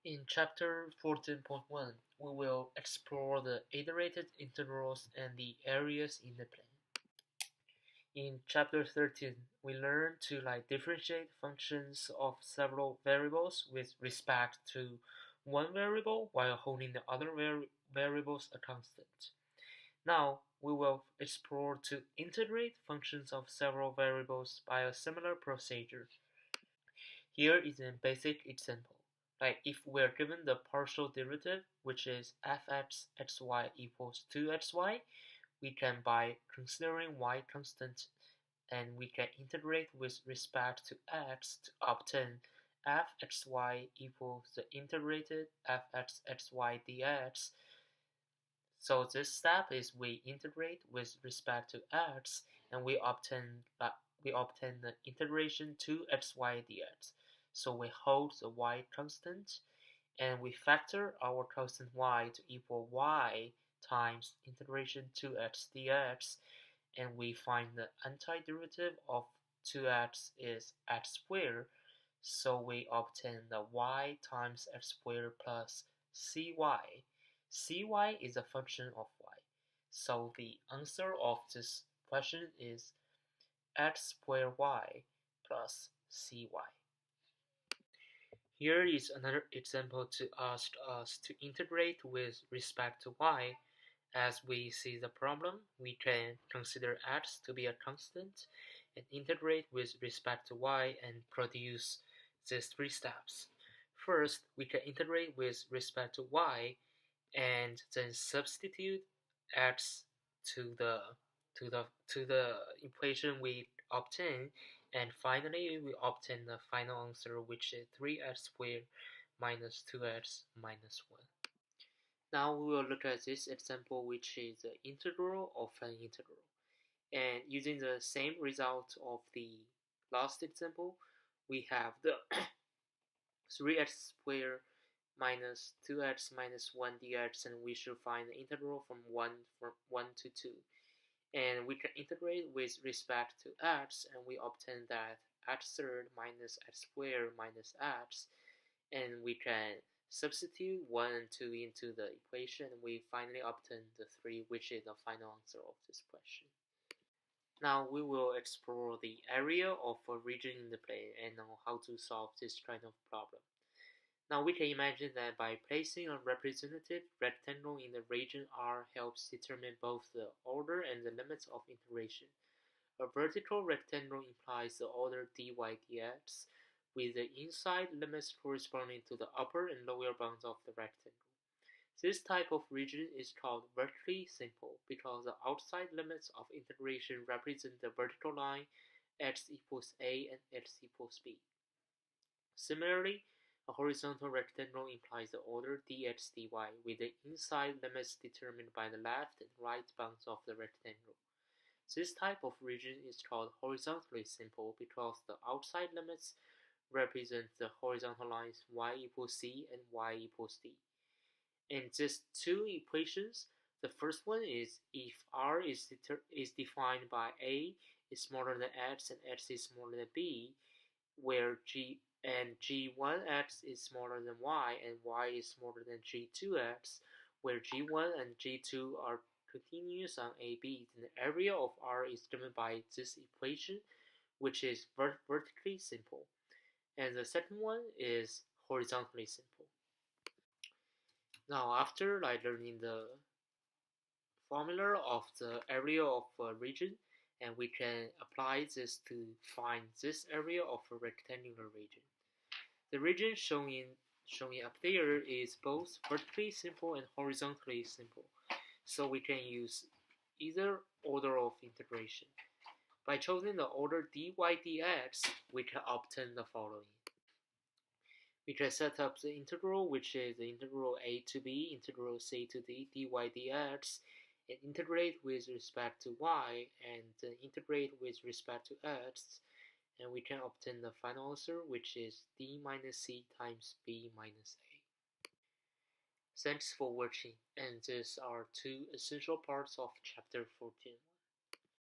In chapter 14.1, we will explore the iterated integrals and the areas in the plane. In chapter 13, we learn to differentiate functions of several variables with respect to one variable while holding the other variables a constant. Now, we will explore to integrate functions of several variables by a similar procedure. Here is a basic example. If we are given the partial derivative, which is fxy equals 2xy, we can, by considering y constant, and we can integrate with respect to x to obtain fxy equals the integrated fxxy dx. So this step is we integrate with respect to x, and we obtain the integration to xy dx. So we hold the y constant, and we factor our constant y to equal y times integration 2x dx, and we find the antiderivative of 2x is x squared, so we obtain the y times x squared plus cy. Cy is a function of y, so the answer of this question is x squared y plus cy. Here is another example to ask us to integrate with respect to y. As we see the problem, we can consider x to be a constant and integrate with respect to y and produce these three steps. First, we can integrate with respect to y and then substitute x to the equation we obtain, and finally we obtain the final answer, which is 3x squared minus 2x minus 1. Now we will look at this example, which is the integral of an integral. And using the same result of the last example, we have the 3x squared minus 2x minus 1 dx, and we should find the integral from 1 to 2. And we can integrate with respect to x, and we obtain that x third minus x squared minus x, and we can substitute 1 and 2 into the equation, and we finally obtain the 3, which is the final answer of this question. Now we will explore the area of a region in the plane and know how to solve this kind of problem. Now we can imagine that by placing a representative rectangle in the region R helps determine both the order and the limits of integration. A vertical rectangle implies the order dy dx, with the inside limits corresponding to the upper and lower bounds of the rectangle. This type of region is called vertically simple because the outside limits of integration represent the vertical line x equals a and x equals b. Similarly, a horizontal rectangle implies the order dx dy, with the inside limits determined by the left and right bounds of the rectangle. This type of region is called horizontally simple because the outside limits represent the horizontal lines y equals c and y equals d. In these two equations, the first one is if r is defined by a is smaller than x and x is smaller than b, where g1x is smaller than y and y is smaller than g2x, where g1 and g2 are continuous on AB, then the area of R is given by this equation, which is vertically simple. And the second one is horizontally simple. Now, after learning the formula of the area of a region, and we can apply this to find this area of a rectangular region. The region shown up there is both vertically simple and horizontally simple, so we can use either order of integration. By choosing the order dy dx, we can obtain the following. We can set up the integral, which is the integral a to b, integral c to d, dy dx, and integrate with respect to y, and then integrate with respect to x, and we can obtain the final answer, which is d minus c times b minus a. Thanks for watching, and these are two essential parts of chapter 14.